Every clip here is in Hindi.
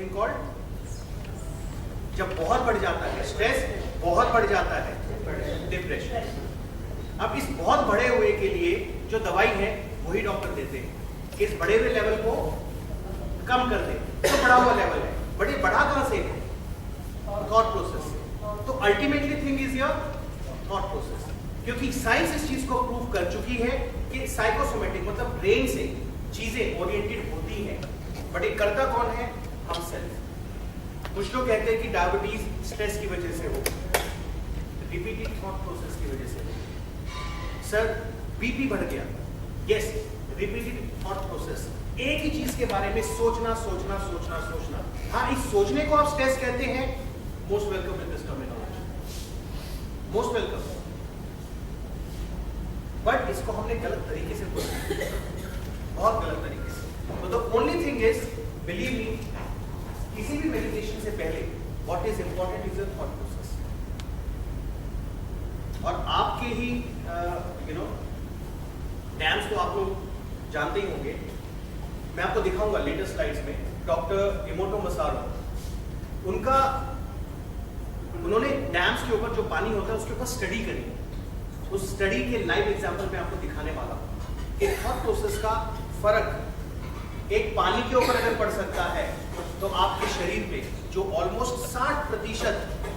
समथिंग कॉल्ड, जब बहुत बढ़ जाता है स्ट्रेस, बहुत बढ़ जाता है डिप्रेशन। अब इस बहुत बढ़े हुए के लिए जो दवाई है वही डॉक्टर देते हैं कि इस बढ़े हुए लेवल को कम कर दे। तो बढ़ा हुआ लेवल है, बड़े बढ़ा कहां से है? थॉट प्रोसेस से। तो ultimately thing is your thought process, क्योंकि साइंस इस चीज को प्रूव कर चुकी है कि साइकोसोमेटिक मतलब ब्रेन से चीजें ओरिएंटेड होती हैं, बट ये करता कौन है? हम सेल्फ। कुछ लोग कहते हैं कि डायबिटीज स्ट्रेस की वजह से हो, रिपीटेड थॉट प्रोसेस की वजह से हो। सर बीपी बढ़ गया, यस, रिपीटेड थॉट प्रोसेस, एक ही चीज के बारे में सोचना सोचना सोचना सोचना। हाँ, इस सोचने को आप स्ट्रेस कहते हैं, most welcome with this terminology, most welcome. But इसको हमने गलत तरीके से बोला, बहुत गलत तरीके से। तो the only thing is, believe me, किसी भी मेडिटेशन से पहले what is important is your thought process. और आपके ही डैम्स तो आप लोग जानते ही होंगे, मैं आपको दिखाऊंगा लेटेस्ट स्लाइड्स में। डॉक्टर इमोटो मसारो, उन्होंने डैम्स के ऊपर जो पानी होता है उसके ऊपर स्टडी करी। उस स्टडी के लाइव एग्जांपल में आपको दिखाने वाला हूं कि थॉट प्रोसेस का फर्क एक पानी के ऊपर अगर पड़ सकता है तो आपके शरीर पे जो ऑलमोस्ट 60%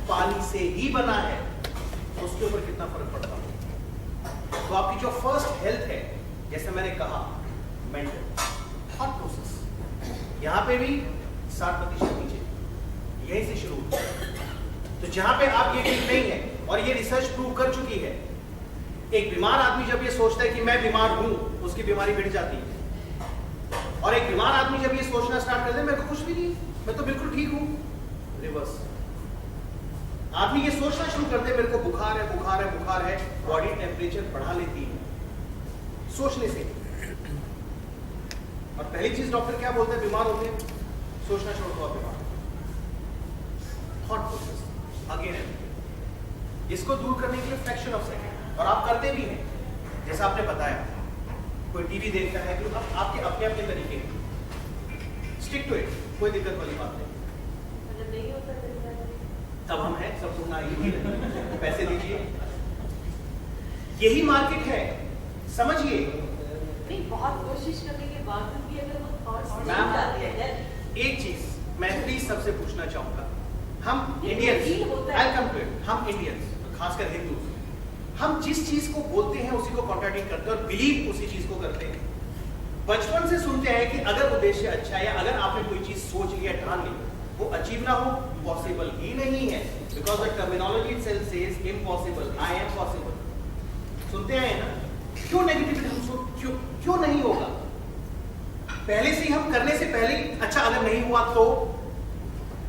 पानी से ही बना है उसके ऊपर कितना फर्क पड़ता है। तो आपकी जो फर्स्ट हेल्थ है, जैसे मैंने कहा, मेंटल थॉट प्रोसेस, यहां पे भी 60% नीचे, यहीं से शुरू होता है। तो जहां पे आप ये ठीक नहीं है, और ये रिसर्च प्रूव कर चुकी है, एक बीमार आदमी जब ये सोचता है कि मैं बीमार हूं, उसकी बीमारी बढ़ जाती है। और एक बीमार आदमी जब ये सोचना स्टार्ट कर दे मेरे को कुछ भी नहीं, मैं तो बिल्कुल ठीक हूं, रिवर्स। आदमी ये सोचना शुरू कर दे मेरे को बुखार है, बुखार है, बुखार है, बॉडी टेम्परेचर बढ़ा लेती है सोचने से। और पहली चीज डॉक्टर क्या बोलते हैं बीमार होते हैं? सोचना छोड़ दो, आप बीमार। थॉट प्रोसेस अगेन है, इसको दूर करने के लिए फ्रैक्शन ऑफ सेकंड, और आप करते भी हैं। जैसा आपने बताया, कोई टीवी देखता है कि आपके अपने अपने तरीके हैं, स्टिक टू इट, कोई दिक्कत वाली बात नहीं। तब हम हैं, सब सुनना आइए, पैसे दीजिए, यही मार्केट है, समझिए। नहीं, बहुत कोशिश करने के बावजूद भी अगर वो थॉट्स नहीं आते हैं। एक चीज मैं प्लीज सबसे पूछना चाहूंगा, हम Indians, I come to it, हम इंडियंस, खासकर हिंदू, हम जिस चीज को बोलते हैं उसी को कॉन्ट्राडिक्ट करते हैं और बिलीव उसी चीज को करते हैं। बचपन से सुनते हैं कि अगर उद्देश्य अच्छा है या अगर आपने कोई चीज सोच लिया, ठान ली, वो अचीव ना हो, पॉसिबल ही नहीं है, because the terminology itself says impossible, I am possible. सुनते हैं ना? क्यों नेगेटिविटी हम क्यों क्यों नहीं होगा? पहले से ही हम करने से पहले, अच्छा अगर नहीं हुआ तो,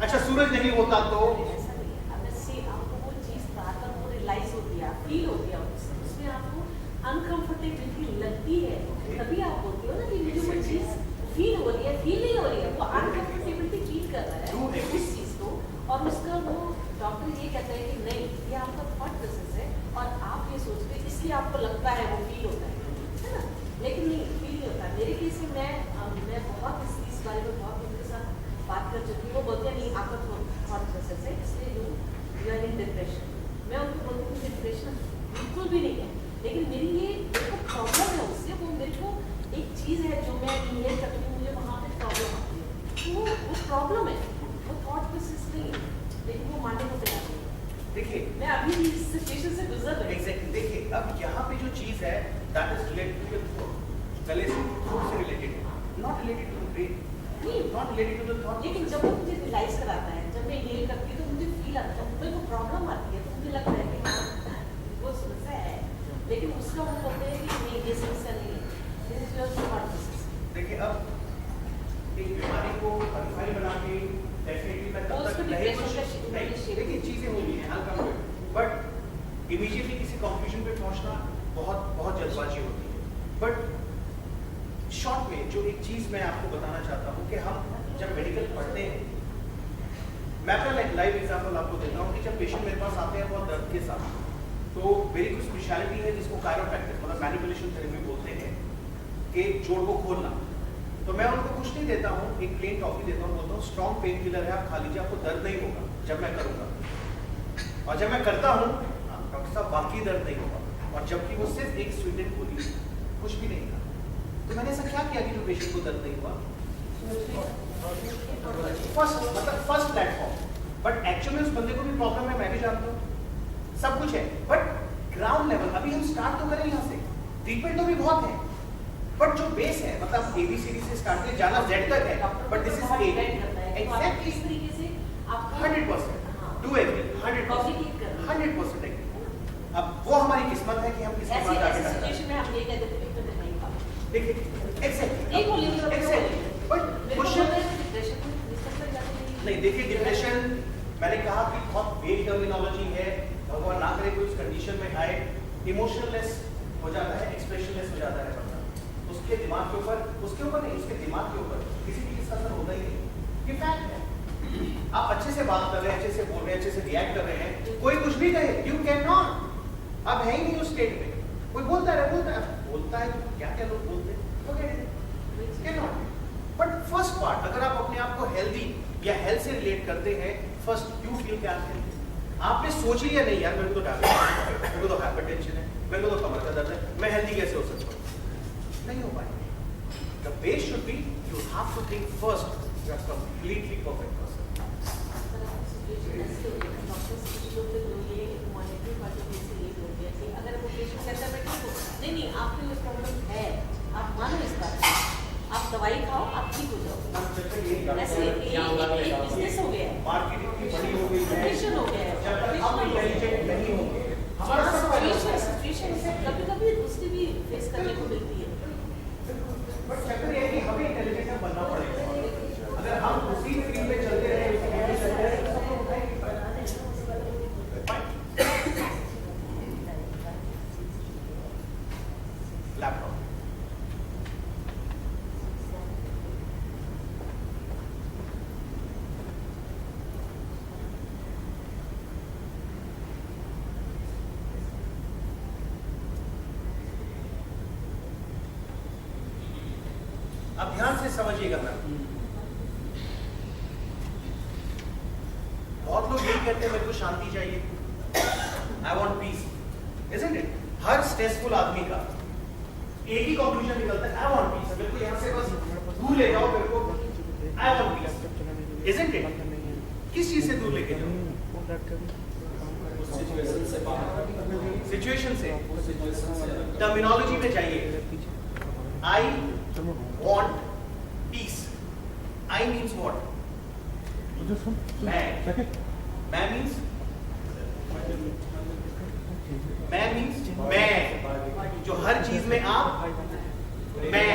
अच्छा सूरज नहीं होता तो, ऐसा नहीं है। अगर से आपको वो चीज बार-बार वो रियलाइज होती है, फील होती है, उसमें आपको अनकंफर्टेबिलिटी लगती है, तभी आप बोलते हो ना कि मुझे वो चीज फील हो रही है, फील नहीं हो रही है, वो अनकंफर्टेबिलिटी फील कर रहा है उस चीज को, और उसका वो डॉक्टर ये कहता है कि नहीं, ये आपका थॉट प्रोसेस है और आप ये सोच रहे, इसलिए आपको लगता है वो फील होता है ना? लेकिन नहीं, फील नहीं होता। मेरे केस में मैं बहुत इस बारे में बहुत उनके साथ बात कर चुकी हूँ। वो बोलते हैं नहीं, आपका थॉट प्रोसेस है, इसलिए यू आर इन डिप्रेशन। मैं उनको बोलती हूँ डिप्रेशन बिल्कुल भी नहीं है, लेकिन मेरी ये मेरे को प्रॉब्लम है उससे, वो मेरे को एक चीज़ है जो मैं इनहेल करती हूँ, मुझे वहाँ पे प्रॉब्लम आती है, तो वो प्रॉब्लम है, वो थॉट प्रोसेस नहीं है, लेकिन वो मानने को तैयार नहीं है। देखिए मैं अभी इस सिचुएशन से गुजर रही हूँ। एग्जैक्टली, देखिए अब यहाँ पे जो चीज है that is related to your thought, पहले से थॉट से रिलेटेड है, not related to the brain, नहीं, not related to the thought. लेकिन जब वो मुझे रियलाइज कराता है, जब मैं इनहेल करती हूँ तो मुझे फील आता है, मेरे को प्रॉब्लम आती है, तो मुझे लगता है कि वो समस्या है, लेकिन उसका वो बोलते हैं कि नहीं, ये समस्या नहीं है, this is your thought process. देखिए अब एक बीमारी को हल्का बना के डेफिनेटली मैं तब तक नहीं कुछ, देखिए चीजें होनी है हल्का, बट इमीडिएटली किसी कंक्लूजन पे पहुंचना बहुत जल्दबाजी होती है। बट शॉर्ट में जो एक चीज मैं आपको बताना चाहता हूँ कि हम जब मेडिकल पढ़ते हैं, मैं अपना लाइव एग्जाम्पल आपको देता हूँ कि जब पेशेंट मेरे पास आते हैं बहुत दर्द के साथ, तो मेरी कुछ स्पेशलिटी है जिसको कायरोप्रैक्टिस मतलब मैनिपुलेशन थेरेपी बोलते हैं, कि जोड़ को खोलना, तो मैं उनको कुछ नहीं देता हूँ, एक प्लेन टॉफी देता हूँ, बोलता हूँ स्ट्रॉन्ग पेन किलर है, आप खा लीजिए, आपको दर्द नहीं होगा जब मैं करूँगा। और जब मैं करता हूँ डॉक्टर साहब बाकी दर्द नहीं होगा, और जबकि वो सिर्फ एक स्वीटेड गोली, कुछ भी नहीं था। तो मैंने ऐसा क्या किया कि जो पेशेंट को दर्द नहीं हुआ? First platform. बट एक्चुअली उस बंदे को भी प्रॉब्लम है, मैं भी जानता हूँ, सब कुछ है, बट ग्राउंड लेवल अभी हम स्टार्ट तो करें यहाँ से, ट्रीटमेंट तो भी बहुत है, बट जो बेस है मतलब ABCD से स्टार्ट किया जाना Z तक है, but this is A exactly इस तरीके से आपको 100% डू एग्री 100% एग्री। अब वो हमारी किस्मत है कि हम किसके ऐसे साथ आगे ऐसे बढ़ते हैं। सिचुएशन में हम ये कहते थे कि तो नहीं पाओ देखिए एग्जैक्टली एक बोलिए बट क्वेश्चन नहीं, देखिए डिप्रेशन मैंने कहा कि बहुत वेग टर्मिनोलॉजी है, भगवान ना करे कोई उस कंडीशन में आए, इमोशनलेस हो जाता है, एक्सप्रेशनलेस हो जाता है बंदा, उसके दिमाग के ऊपर, उसके ऊपर नहीं, उसके दिमाग के ऊपर किसी चीज का असर होता ही नहीं, ये फैक्ट है। आप अच्छे से बात कर रहे हैं, अच्छे से बोल रहे हैं, अच्छे से रिएक्ट कर रहे हैं, कोई कुछ भी कहे, यू कैन नॉट, अब है ही नहीं उस स्टेट में, कोई बोलता है क्या क्या लोग बोलते हैं, बट फर्स्ट पार्ट अगर आप अपने आप को हेल्दी या हेल्थ से रिलेट करते हैं, फर्स्ट यू फील क्या है, आपने सोच लिया नहीं यार मेरे को तो डायबिटीज है, मेरे को तो हाइपरटेंशन है, मेरे को तो कमर का दर्द है, मैं हेल्दी कैसे हो सकता हूँ? नहीं हो पाएंगे। The base should be you have to think first you are completely perfect person. अगर वो पेशेंट कहता है मैं ठीक हूँ, नहीं आपको ये प्रॉब्लम है, आप मानो इस बात, आप दवाई खाओ, आप ठीक हो जाओ। ऐसे एक बिजनेस हो गया है, मार्केट इतनी बड़ी हो गई है, प्रोफेशन हो गया है, जब तक हम इंटेलिजेंट नहीं होंगे हमारा सिचुएशन से कभी-कभी दूसरी भी फेस करने को मिलती है। बट चक्कर ये है कि हमें इंटेलिजेंट बनना पड़ेगा। अगर हम उसी फील्ड में चलते रहे, लैपटॉप अब ध्यान से समझिएगा मैम, बहुत लोग यही कहते हैं मेरे को शांति चाहिए, I want piece, isn't it? Her stressful आदमी का एक ही कंक्लूजन निकलता है, आई वॉन्ट पीस, मेरे को यहाँ से बस दूर ले जाओ, मेरे को I want piece, isn't it? किस चीज से दूर लेके जाओ? सिचुएशन से, टर्मिनोलॉजी में जाइए, आई want peace. I means what? मैं means मैं, जो हर चीज में आप मैं,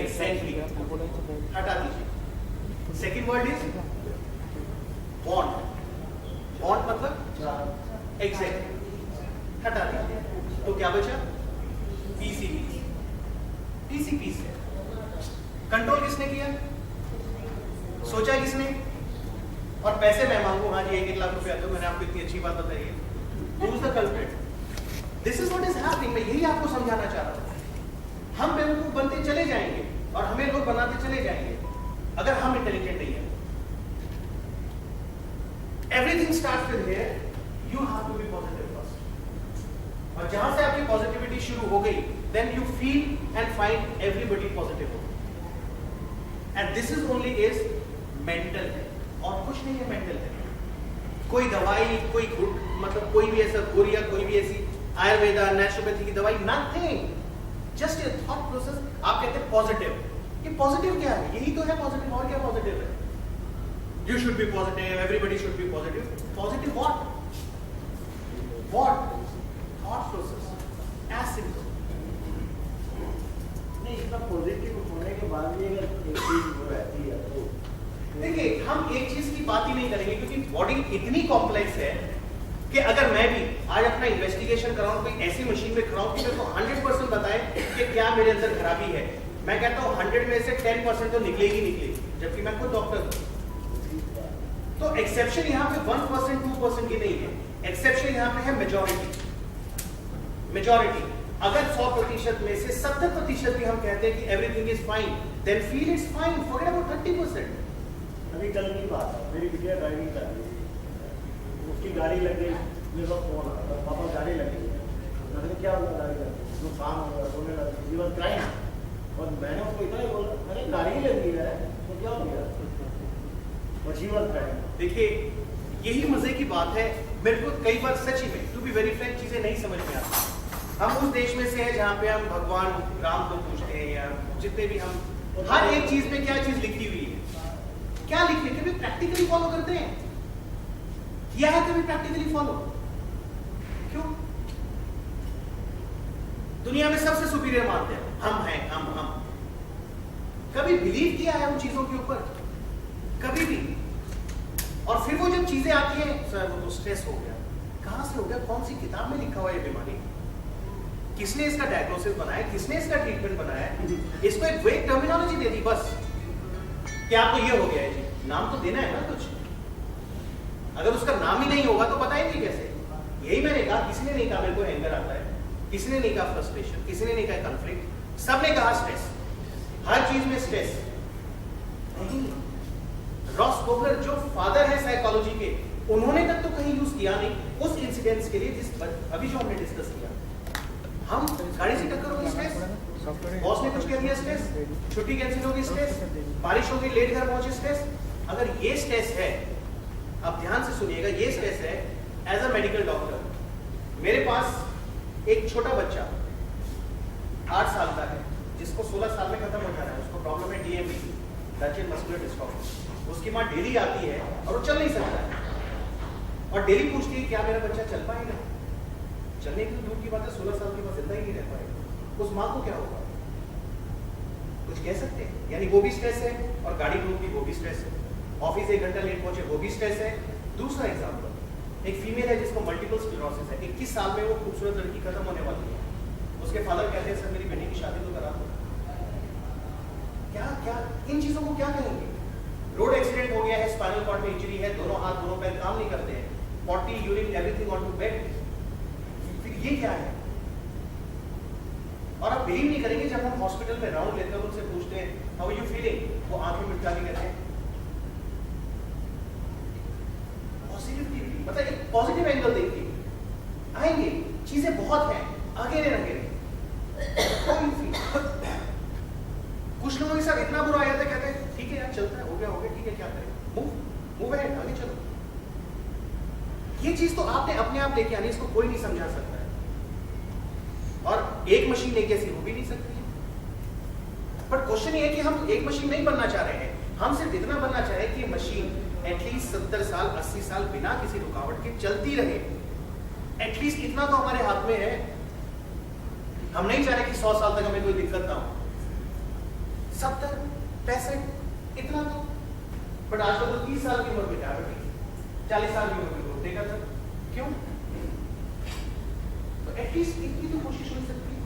exactly हटा दीजिए। Second word is want. want मतलब exactly हटा दीजिए, तो क्या बचा? पीसी पीस है। कंट्रोल किसने किया? सोचा किसने? और पैसे मैं मांगू, हाँ जी 1-1 लाख रुपया दो, मैंने आपको इतनी अच्छी बात बताई है, Who is the culprit? This is what is happening। मैं यही आपको समझाना चाह रहा हूँ। हम बेवकूफ बनते चले जाएंगे और हमें लोग बनाते चले जाएंगे अगर हम इंटेलिजेंट नहीं है। Everything starts with here, you have to be positive first। और जहां से आपकी पॉजिटिविटी शुरू हो गई, then you feel and find everybody positive। And this is only is mental है, और कुछ नहीं है mental है। कोई दवाई, कोई मतलब कोई भी ऐसा गोरिया, कोई भी ऐसी आयुर्वेदा, नेचुरोपैथी की दवाई, nothing, just a thought process. आप कहते हैं पॉजिटिव, ये पॉजिटिव क्या है? यही तो है पॉजिटिव, और क्या पॉजिटिव है? You should be positive, everybody should be positive. Positive what? What? Thought process. As simple. नहीं, इतना पॉजिटिव होने के बाद भी अगर एक चीज वो रहती है तो देखिए, हम एक चीज की बात ही नहीं करेंगे क्योंकि बॉडी इतनी कॉम्प्लेक्स है कि अगर मैं भी आज अपना इन्वेस्टिगेशन कराऊं, कोई ऐसी मशीन में कराऊं कि मेरे को 100% बताए कि क्या मेरे अंदर खराबी है, मैं कहता हूं 100 में से 10% तो निकलेगी, जबकि मैं खुद डॉक्टर हूं। तो एक्सेप्शन यहाँ पे 1% 2% की नहीं है, एक्सेप्शन यहाँ पे है मेजॉरिटी। अगर 100% में से 70% भी हम कहते हैं कि everything is fine, then feel it's fine. Forget about 30%. अभी कल की बात है, मेरी बिटिया ड्राइविंग कर रही थी, उसकी गाड़ी लग गई, मेरे पास फोन आया, पापा गाड़ी लग गई है। मैंने क्या हुआ गाड़ी का, नुकसान हो गया, रोने लगा, he was crying। और मैंने उसको इतना ही बोला, मैंने गाड़ी ही लग गई है, तो क्या हो गया? But she was crying। देखिए यही मजे की बात है, मेरे को कई बार सच ही में टू बी वेरी फ्रैंक चीजें नहीं समझ में आती। हम उस देश में से हैं जहाँ पे हम भगवान राम को पूछते हैं या जितने भी हम हर एक चीज में क्या चीज लिखी हुई है, क्या लिखी है, कभी प्रैक्टिकली फॉलो करते हैं? किया है कभी प्रैक्टिकली फॉलो? क्यों? दुनिया में सबसे सुपीरियर मानते हैं हम हैं, हम कभी बिलीव किया है उन चीजों के ऊपर? कभी भी? और फिर वो जब चीजें आती हैं, सर वो तो स्ट्रेस हो गया। कहां से हो गया? कौन सी किताब में लिखा हुआ है बीमारी? किसने इसका डायग्नोसिस बनाया? किसने इसका ट्रीटमेंट बनाया? इसको एक वेग टर्मिनोलॉजी दे दी बस कि आपको ये हो गया है जी। नाम तो देना है ना कुछ। अगर उसका नाम ही नहीं होगा तो बताएंगे कैसे? यही मैंने कहा, किसी ने नहीं कहा मेरे को एंगर आता है, किसी ने नहीं कहा फ्रस्ट्रेशन, किसी ने नहीं कहा कॉन्फ्लिक्ट, सबने कहा स्ट्रेस। हर चीज में स्ट्रेस नहीं। रॉस कोबलर जो फादर है साइकोलॉजी के, उन्होंने तक तो कहीं यूज किया नहीं उस इंसिडेंट्स के लिए जिस अभी जो हमने डिस्कस किया। हम गाड़ी से टक्कर होगी स्ट्रेस, बॉस ने कुछ कह दिया स्ट्रेस, छुट्टी कैंसिल होगी स्ट्रेस, बारिश होगी लेट घर पहुंचे स्ट्रेस। अगर ये स्ट्रेस है, अब ध्यान से सुनिएगा, ये स्ट्रेस है एज अ मेडिकल डॉक्टर। मेरे पास एक छोटा बच्चा 8 साल का है जिसको 16 साल में खत्म हो जाना है, उसको प्रॉब्लम है DMD, डचेन मस्कुलर डिस्ट्रॉफी। उसकी माँ डेली आती है और वो चल नहीं सकता है और डेली पूछती है क्या मेरा बच्चा चल पाएगा? चलने की तो दूर की बात है, 16 साल के बाद जिंदा ही नहीं रह पाएगा। उस माँ को क्या होगा? कुछ कह सकते हैं? यानी वो भी स्ट्रेस है और गाड़ी रोक दी वो भी स्ट्रेस है, ऑफिस 1 घंटा लेट पहुंचे वो भी स्ट्रेस है। दूसरा एग्जाम्पल, एक फीमेल है जिसको मल्टीपल स्क्लेरोसिस है, 21 साल में वो खूबसूरत लड़की खत्म होने वाली है। उसके फादर कहते हैं सर मेरी बेटी की शादी तो करा दो। क्या इन चीजों को क्या कहेंगे? रोड एक्सीडेंट हो गया है, स्पाइनल कॉर्ड में इंजरी है, दोनों हाथ दोनों पैर काम नहीं करते हैं, potty urine everything on to bed. फिर ये क्या है? और आप बिलीव नहीं करेंगे जब हम हॉस्पिटल में राउंड लेते हैं उनसे पूछते हैं हाउ आर यू फीलिंग, वो आंखें मिटका के कहते हैं पॉजिटिविटी, मतलब एक पॉजिटिव एंगल देखिए। आएंगे, चीजें बहुत हैं, आगे नहीं रखेंगे। कुछ लोगों के साथ इतना बुरा आया था, कहते हैं ठीक है यार चलता है, हो गया ठीक है, क्या करें, मूव अहेड, आगे चलो। ये चीज तो आपने अपने आप लेके आनी, इसको कोई नहीं समझा सकता है। और एक मशीन एक ऐसी हो भी नहीं सकती है। बट क्वेश्चन ये है कि हम एक मशीन नहीं बनना चाह रहे हैं, हम सिर्फ इतना बनना चाह रहे हैं कि मशीन एटलीस्ट 70 साल 80 साल बिना किसी रुकावट के चलती रहे। एटलीस्ट इतना तो हमारे हाथ में है। हम नहीं चाह रहे कि 100 साल तक हमें कोई दिक्कत ना हो, 70 65 इतना तो। बट आज तो 30 साल की उम्र में डायबिटीज, 40 साल की उम्र में रोक देगा सर, क्यों? तो एटलीस्ट इतनी तो कोशिश हो सकती है।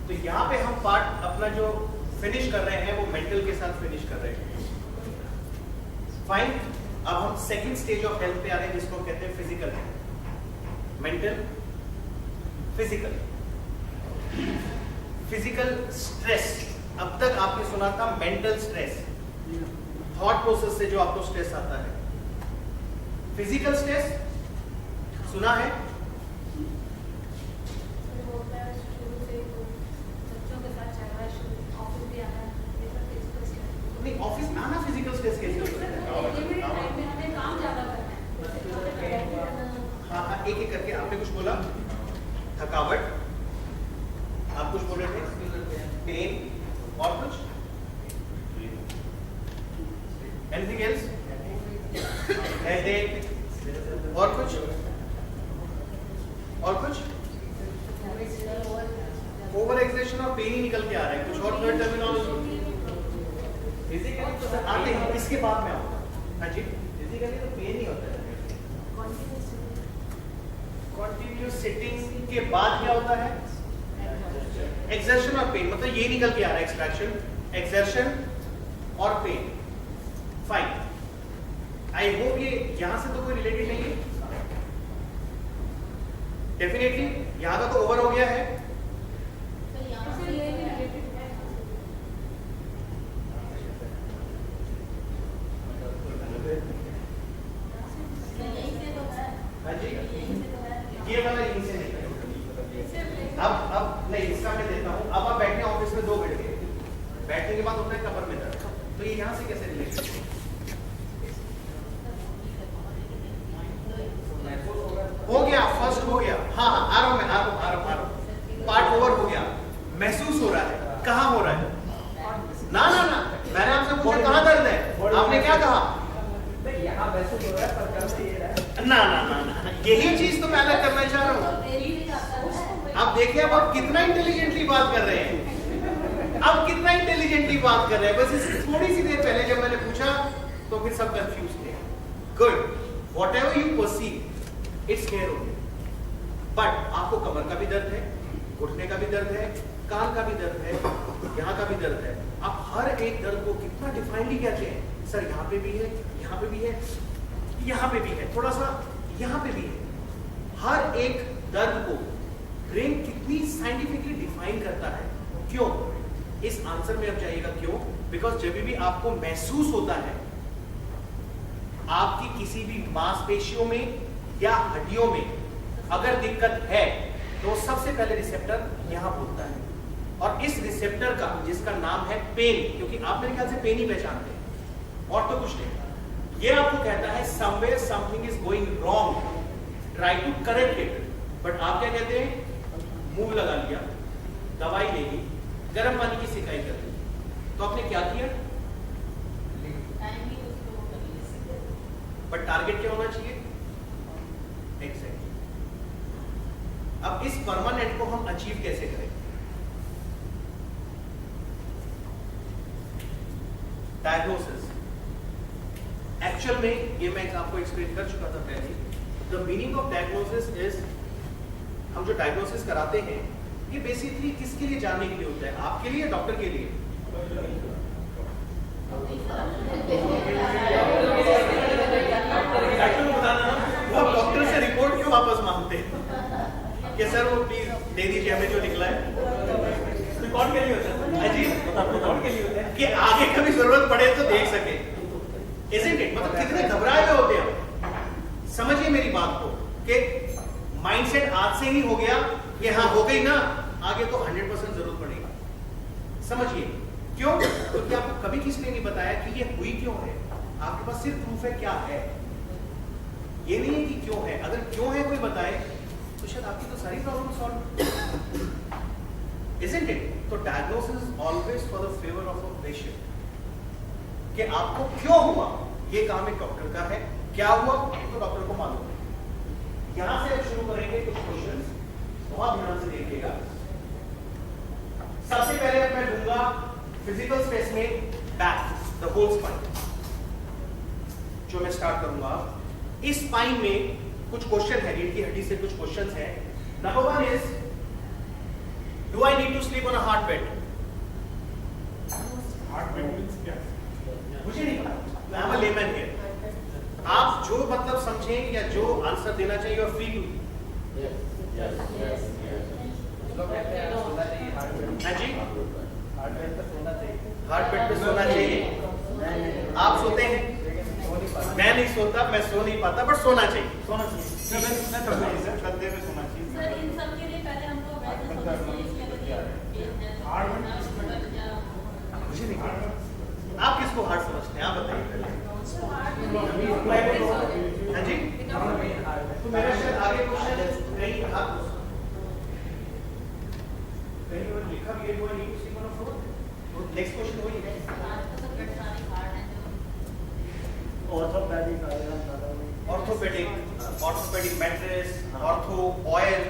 तो यहाँ पे हम पार्ट अपना जो फिनिश कर रहे हैं वो मेंटल के साथ फिनिश कर रहे हैं। फाइन, अब हम सेकंड स्टेज ऑफ हेल्थ पे आ रहे हैं जिसको कहते हैं physical health. Mental, physical. Physical stress, अब तक आपने सुना था मेंटल स्ट्रेस, थॉट प्रोसेस से जो आपको स्ट्रेस आता है। फिजिकल स्ट्रेस सुना है? नहीं, ऑफिस में आना फिजिकल स्ट्रेस कैसे हो सकता है? हाँ, एक एक करके आपने कुछ बोला, थकावट, आप कुछ बोल रहे थे, पेन, और कुछ? Anything else? हेडेक, और कुछ? और कुछ? ओवर एक्सर्शन और पेन ही निकल के आ रहा है, कुछ और थर्ड टर्मिनोलॉजी? फिजिकल तो आते हैं, इसके बाद में आऊंगा। हाँ जी, बेसिकली तो पेन ही होता है। कॉन्टिन्यूस सिटिंग के बाद क्या होता है? एक्सर्शन और पेन, मतलब ये निकल के आ रहा है एक्सट्रैक्शन, एक्सर्शन और पेन। फाइन, आई होप ये यहां से तो कोई रिलेटेड नहीं है। डेफिनेटली यहां का तो ओवर हो गया है। हाँ जी, ये वाला यहीं से नहीं है। अब नहीं, इसका मैं देता हूं। अब आप बैठे ऑफिस में 2 बैठ गए, बैठने के बाद होता है कमर में दर्द, तो ये यहां से कैसे रिलेटेड है? हो गया, फर्स्ट हो गया। हाँ हाँ, आ रहा हूं मैं, आ रहा हूं। पार्ट ओवर हो गया, महसूस हो रहा है। कहाँ हो रहा है? ना ना ना, मैंने आपसे पूछा कहाँ दर्द है, आपने क्या कहा? यहाँ महसूस हो रहा है, पर कर ये रहा है। ना ना ना ना, यही चीज तो मैं अलग करना चाह रहा हूँ। अब देखिए, अब आप कितना इंटेलिजेंटली बात कर रहे हैं, अब कितना इंटेलिजेंटली बात कर रहे हैं। बस इस थोड़ी सी देर पहले जब मैंने पूछा तो फिर सब कंफ्यूज थे। Good, what ever you perceive it's here only. But आपको कमर का भी दर्द है, घुटने का भी दर्द है, कान का भी दर्द है, यहाँ का भी दर्द है। आप हर एक दर्द को कितना डिफाइनली कहते हैं, सर यहाँ पे भी है, यहाँ पे भी है, यहाँ पे भी है, थोड़ा सा यहाँ पे भी है। हर एक दर्द को ब्रेन कितनी साइंटिफिकली डिफाइन करता है। क्यों? इस आंसर में अब जाइएगा क्यों। बिकॉज जब भी आपको महसूस होता है आपकी किसी भी मांसपेशियों में या हड्डियों में अगर दिक्कत है, तो सबसे पहले रिसेप्टर यहां बोलता है। और इस रिसेप्टर का, जिसका नाम है पेन, क्योंकि आप मेरे ख्याल से पेन ही पहचानते हैं और तो कुछ नहीं, ये आपको कहता है somewhere something is going wrong, try to correct it. But आप क्या कहते हैं? मूव लगा लिया, दवाई ले ली, गर्म पानी की सिकाई कर ली, तो आपने क्या किया? बट टारगेट क्या होना चाहिए? एग्जैक्टली। अब इस परमानेंट को हम अचीव कैसे करें? डायग्नोसिस। एक्चुअल में ये मैं आपको एक्सप्लेन कर चुका था पहले। The meaning of diagnosis is, हम जो डायग्नोसिस कराते हैं ये बेसिकली किसके लिए जानने के लिए होता है? आपके लिए, डॉक्टर के लिए? वो डॉक्टर से रिपोर्ट क्यों वापस मांगते हैं कि सर वो प्लीज दे दीजिए हमें जो निकला है? रिकॉर्ड के लिए होता है। अजी, रिकॉर्ड के लिए होता है कि आगे कभी जरूरत पड़े तो देख सके। Isn't it? मतलब कितने घबराए हुए होते हैं। समझिए मेरी बात को कि माइंडसेट आज से ही हो गया कि हाँ हो गई ना, आगे तो 100% जरूरत पड़ेगी। समझिए क्यों? क्योंकि आपको कभी किसी ने नहीं बताया कि ये हुई क्यों है। आपके पास सिर्फ प्रूफ है क्या है, ये नहीं है कि क्यों है। अगर क्यों है कोई बताए तो शायद आपकी तो सारी प्रॉब्लम सॉल्व। Isn't it? तो diagnosis is always for the favour of a patient, कि आपको क्यों हुआ ये काम एक डॉक्टर का है। क्या हुआ तो डॉक्टर को मालूम है। यहां से अब शुरू करेंगे कुछ क्वेश्चंस, बहुत ध्यान से देखिएगा। सबसे पहले मैं लूंगा physical specimen back, the whole spine, जो मैं स्टार्ट करूंगा। इस स्पाइन में कुछ क्वेश्चन है, रीढ़ की हड्डी से कुछ क्वेश्चंस है। Number 1 is, do I need to sleep on a hard bed? Heart bed means क्या? मुझे नहीं पता, I am a layman here. आप जो मतलब समझें या जो आंसर देना चाहिए, यू आर फ्री टू। हाँ जी, हार्ट बेड पे सोना चाहिए। हार्ट बेड पे सोना चाहिए। आप सोते हैं? मैं नहीं सोता, मैं सो नहीं पाता, बट सोना चाहिए। सोना चाहिए। मैं तो नहीं सर, गद्दे पे सोना चाहिए। सर इन सब के लिए पहले हमको अवेयरनेस होनी चाहिए, मुझे नहीं पता। आप किसको हार्ट समझते हैं, आप बताइए पहले। हाँ जी, तो मेरा शायद आगे क्वेश्चन कहीं आप कहीं और लिखा भी है, वो नहीं उसी को ना फोन। नेक्स्ट क्वेश्चन वही है। Orthopaedic mattress, ortho oil,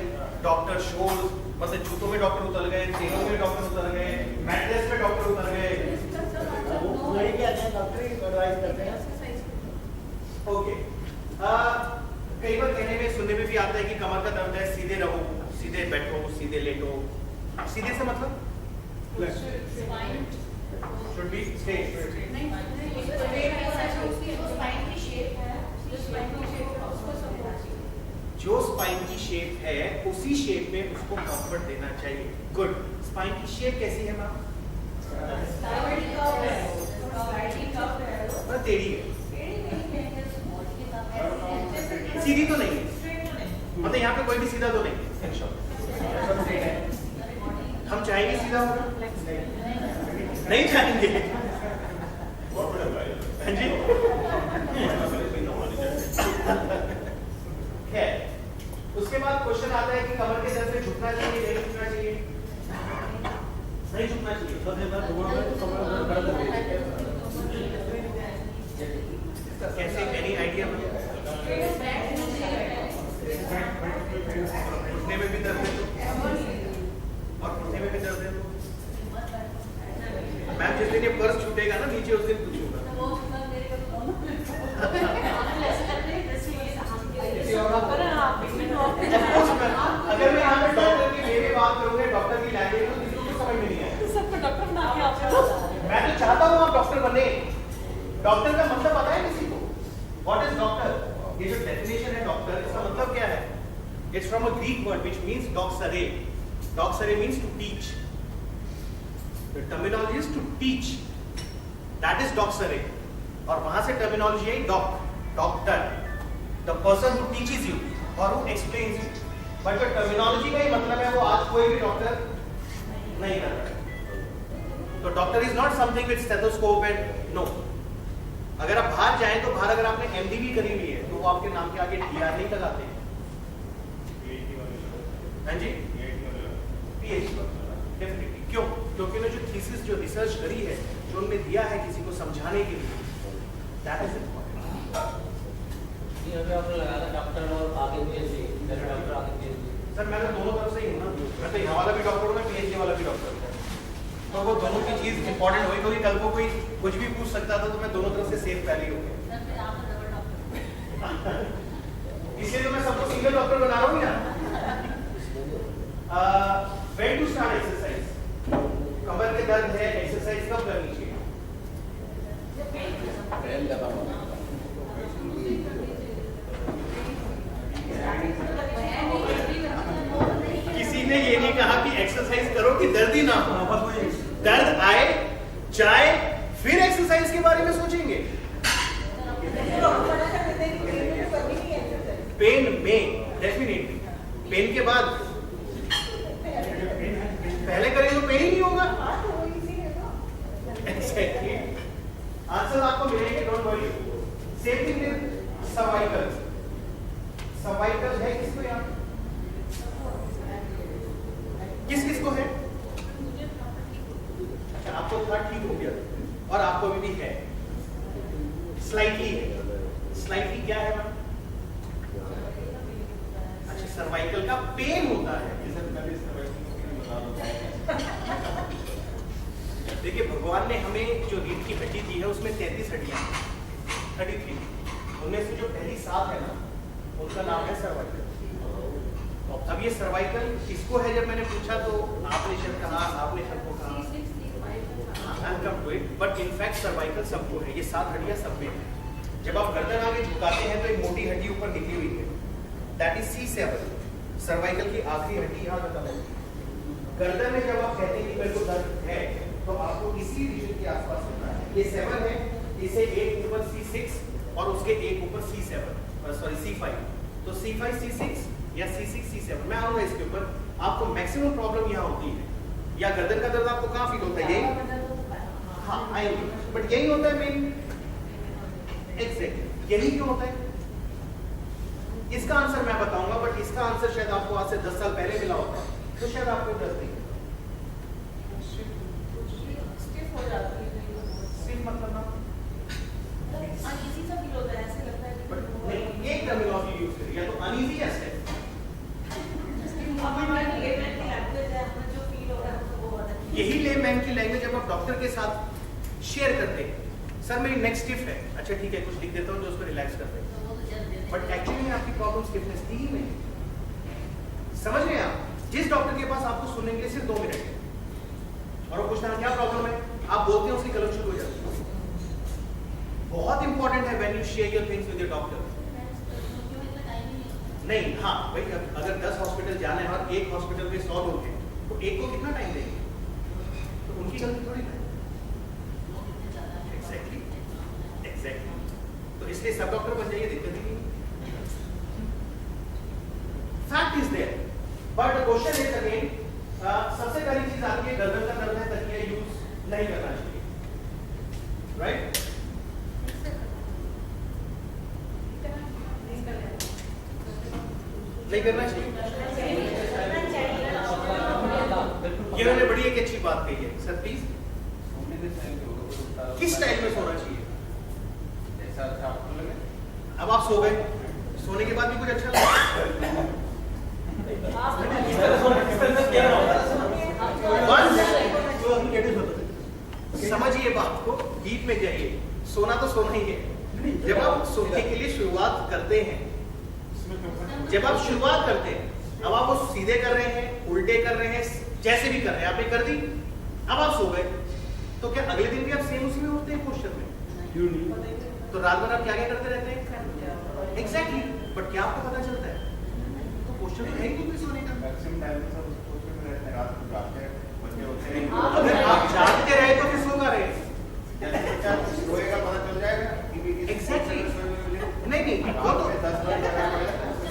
doctor shows, मतलब जूतों में डॉक्टर उतर गए, तेलों में डॉक्टर उतर गए, मैट्रेस में डॉक्टर उतर गए। वही कहते हैं, डॉक्टर ही एडवाइस करते हैं। ओके, कई बार कहने में सुनने में भी आता है कि कमर का दर्द है, सीधे रहो, सीधे बैठो, सीधे लेटो। सीधे से मतलब should be straight. जो स्पाइन की शेप है उसी शेप में उसको कंफर्ट देना चाहिए। गुड। स्पाइन की शेप कैसी है मैम? टेढ़ी है, सीधी तो नहीं है, मतलब यहाँ पे कोई भी सीधा तो नहीं है। हम चाहेंगे सीधा होगा? नहीं चाहेंगे। हाँ जी। खैर, उसके बाद क्वेश्चन आता है कि कमर के दर्द में झुकना चाहिए, नहीं झुकना चाहिए? नहीं झुकना चाहिए। कैसे, एनी आइडिया? घुटने में भी दर्द है और घुटने में भी दर्द है। मैम जिस दिन ये पर्स छूटेगा ना नीचे, उस दिन पूछूंगा। अगर मैं यहाँ पे डॉक्टर की वे में बात करूँगा, डॉक्टर की लैंग्वेज, तो किसी को समझ में नहीं आएगा। मैं तो चाहता हूँ आप डॉक्टर बने। डॉक्टर का मतलब पता है किसी को? What is doctor? ये जो डेफिनेशन है डॉक्टर, इसका मतलब क्या है? It's from a Greek word which means doxere. Doxere means to teach. The terminology is to teach. That is doxere. और वहां से terminology है doctor. The person who teaches you or who explains you. But जो terminology का ही मतलब है वो आज कोई भी डॉक्टर नहीं कर रहा है। तो doctor is not something with stethoscope and no. अगर आप बाहर जाएं तो बाहर अगर आपने MD करी हुई है तो वो आपके नाम के आगे DR नहीं लगाते। हाँ जी, PhD डेफिनेटली। क्यों? क्योंकि उन्होंने जो थीसिस, जो रिसर्च करी है, जो उन्होंने दिया है किसी को समझाने के लिए, दैट इज इम्पोर्टेंट। ये अगर आपने लगाया था डॉक्टर और आगे PhD, डॉक्टर आगे PhD। सर मैं तो दोनों तरफ से ही हूँ ना, मैं तो यहाँ वाला भी डॉक्टर हूँ, मैं PhD वाला भी डॉक्टर हूँ। तो वो दोनों की चीज इंपॉर्टेंट हुई, क्योंकि कल को कोई कुछ भी पूछ सकता था, तो मैं दोनों तरफ से सेफ पहले ही हो गया। इसलिए तो मैं सबको सिंगल डॉक्टर बना रहा हूँ ना। When to start exercise? कमर के दर्द है, एक्सरसाइज कब करनी चाहिए? किसी ने ये नहीं कहा कि एक्सरसाइज करो कि दर्द ही ना हो। दर्द आए जाए फिर एक्सरसाइज के बारे में सोचेंगे। पेन में डेफिनेटली, पेन के बाद पहले करें तो पेन ही नहीं होगा। एक्जेक्टली, आंसर आपको मिलेंगे, don't worry. Same thing with cervical. Cervical है किसको यहाँ? किस को है? अच्छा, आपको थोड़ा ठीक हो गया और आपको अभी भी है, स्लाइटली है। स्लाइटली क्या है मैम? अच्छा, सर्वाइकल का पेन होता है। देखिए, भगवान ने हमें जो रीढ़ की हड्डी दी है उसमें 33 हड्डियां, 33। उनमें से जो पहली 7 है ना, उनका नाम है सर्वाइकल। अब ये सर्वाइकल किसको है? जब मैंने पूछा तो आपने शब्द कहा, आपने शब्द को कहा, बट इनफैक्ट सर्वाइकल सबको है। ये 7 हड्डियां सब में है। जब आप गर्दन आगे झुकाते हैं तो एक मोटी हड्डी ऊपर निकली हुई है, दैट इज C7। सर्वाइकल की आखिरी हड्डी यहाँ खत्म है। गर्दन में जब आप कहते हैं कि मेरे को दर्द है, तो आपको इसी रीजन के आसपास होता है। ये 7 है, इसे एक ऊपर C6 और उसके एक ऊपर C5। तो C5 C6 या C6 C7, मैं आऊंगा इसके ऊपर। आपको मैक्सिमम प्रॉब्लम यहाँ होती है, या गर्दन का दर्द आपको कहाँ फील होता है? यही, हाँ आएंगे, बट यही होता है मेन। एग्जैक्टली, यही क्यों होता है? इसका आंसर मैं बताऊंगा, बट इसका आंसर शायद आपको आज से 10 साल पहले मिला होता, तो शायद आपको दर्द नहीं। सिर्फ मतलब ना, नहीं, एक टर्मिनोलॉजी यूज करिए, या तो अनईजी या स्टेप। यही लेमैन की लैंग्वेज जब आप डॉक्टर के साथ शेयर करते हैं, सर मेरी नेक स्टिफ है, अच्छा ठीक है कुछ लिख देता हूँ जो उसको रिलैक्स कर दे, बट एक्चुअली आपकी प्रॉब्लम स्टिफनेस थी ही नहीं। समझ रहे हैं आप? जिस डॉक्टर के पास आपको सुनने के लिए सिर्फ 2 मिनट है और वो पूछना क्या प्रॉब्लम है, आप बोलते हैं उसकी गलत शुरू हो जाती है। बहुत इंपॉर्टेंट है when you share your things with your doctor. नहीं, हाँ भाई अगर 10 हॉस्पिटल जाना है और एक हॉस्पिटल में 100 लोग हैं तो एक को कितना टाइम देंगे? तो उनकी गलती थोड़ी ना। एग्जैक्टली। तो इसलिए सब डॉक्टर बन जाइए, दिक्कत ही नहीं। Fact is there, but the question is again, सबसे पहली चीज आती है गर्दन का दर्द है, तकिया यूज नहीं करना चाहिए, राइट? नहीं करना चाहिए। ये उन्होंने बड़ी एक अच्छी बात कही है सर, प्लीज किस टाइम में सोना चाहिए? अब आप सो गए, सोने के बाद भी कुछ अच्छा लगा? समझिए बात को, डीप में जाइए। सोना तो सोना ही है। जब आप सोने के लिए शुरुआत करते हैं, जब आप शुरुआत करते हैं, अब आप वो सीधे कर रहे हैं, उल्टे कर रहे हैं, जैसे भी कर रहे हैं, आपने कर दी, अब आप सो गए, तो क्या अगले दिन भी आप सेम उसी में उठते हैं पोस्चर में? क्यों नहीं? तो रात भर आप क्या क्या करते रहते हैं? एग्जैक्टली, बट क्या आपको पता चलता है? तो पोस्चर तो है ही नहीं सोने का। मैक्सिमम टाइम में सब पोस्चर में रहते हैं, रात को जागते हैं, बच्चे होते हैं। अगर आप जागते रहे तो फिर सो रहे? जैसे बच्चा सोएगा पता चल जाएगा कि Exactly. नहीं वो तो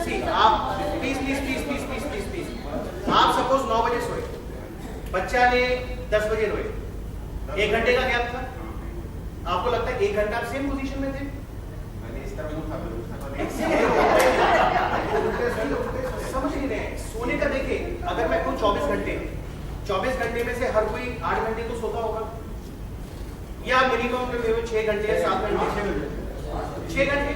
सी आप प्लीज आप सपोज 9 बजे सोए, बच्चा ने 10 बजे रोए, 1 घंटे का गैप था, आपको लगता है 1 घंटा आप सेम पोजीशन में थे? मैंने इस तरह उठा समझ नहीं रहे हैं। सोने का देखिए, अगर मैं कहूँ 24 घंटे में से हर कोई 8 घंटे तो सोता होगा, या मिनिमम 6 घंटे या 7 घंटे, 6 घंटे।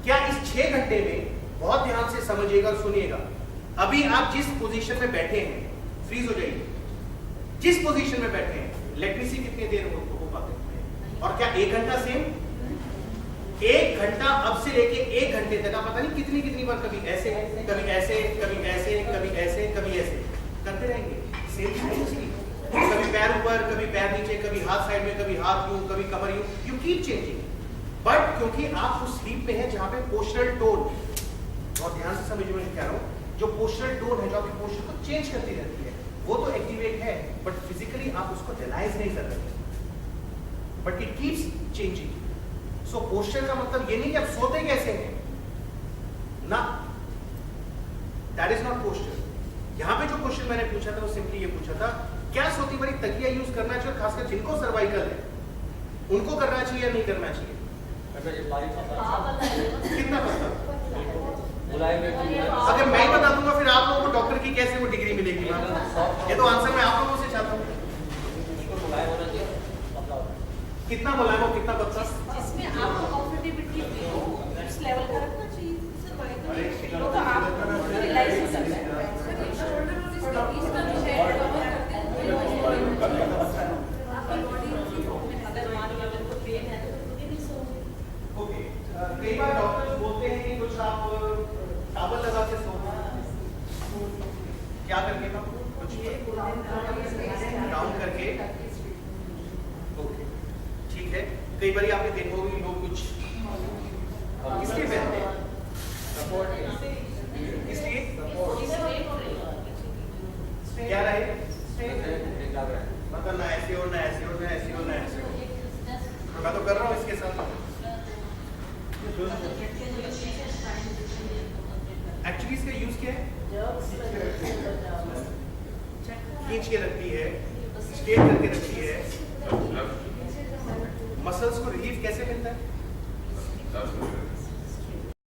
क्या इस 6 घंटे में, बहुत ध्यान से समझिएगा और सुनिएगा, अभी आप जिस पोजीशन में बैठे हैं, फ्रीज हो जाइए, जिस पोजीशन में बैठे हैं, लेट मी सी कितनी देर हो पाते हैं, और क्या 1 घंटा सेम? 1 घंटा अब से लेके 1 घंटे तक आप पता नहीं कितनी बार कभी ऐसे, कभी ऐसे, कभी ऐसे, कभी ऐसे, कभी ऐसे करते रहेंगे, सेम कभी पैर ऊपर, कभी पैर नीचे, कभी हाथ साइड में, कभी हाथ यूं, कभी कमर यूं, यू कीप चेंजिंग। बट क्योंकि आप उस स्लीप में हैं जहां पे पोस्चरल टोन, बहुत ध्यान से समझिए मैं क्या रहा हूं, जो पोस्चरल टोन है, जो आपकी पोस्चर को चेंज करती रहती है, वो तो एक्टिवेट है, बट फिजिकली आप उसको रियलाइज नहीं कर रहे, but it keeps changing. So posture का मतलब ये नहीं कि आप सोते कैसे हैं ना, दैट इज नॉट पोस्चर। यहां पे जो क्वेश्चन मैंने पूछा था वो सिंपली ये पूछा था, क्या सोती बड़ी तकिया यूज करना चाहिए, खासकर जिनको सर्वाइकल है उनको करना चाहिए या नहीं करना चाहिए? कितना पता? अगर मैं ही बता दूंगा फिर आप लोगों को डॉक्टर की कैसे वो डिग्री मिलेगी? ये तो आंसर मैं आप लोगों से चाहता हूँ। कितना मुलायम हो, कितना पतला? जिसमें आपको कंफर्टेबिलिटी फील हो, उस लेवल का रखना चाहिए। तो आप रियलाइज हो सकता है। ओके, कई बार डॉक्टर्स बोलते हैं कि कुछ आप टॉवल लगा के सो, क्या करके ना कुछ डाउन करके, ओके ठीक है। कई बार आपने देखा होगा कि लोग कुछ इसलिए पहनते हैं, इसलिए क्या रहे, मतलब ना ऐसे हो, ना ऐसे हो, ना ऐसे हो, ना ऐसे हो। मैं तो कर रहा हूँ इसके साथ। एक्चुअली इसका यूज क्या है? खींच के रखती है, स्ट्रेट करके रखती है। मसल्स को रिलीफ कैसे मिलता है?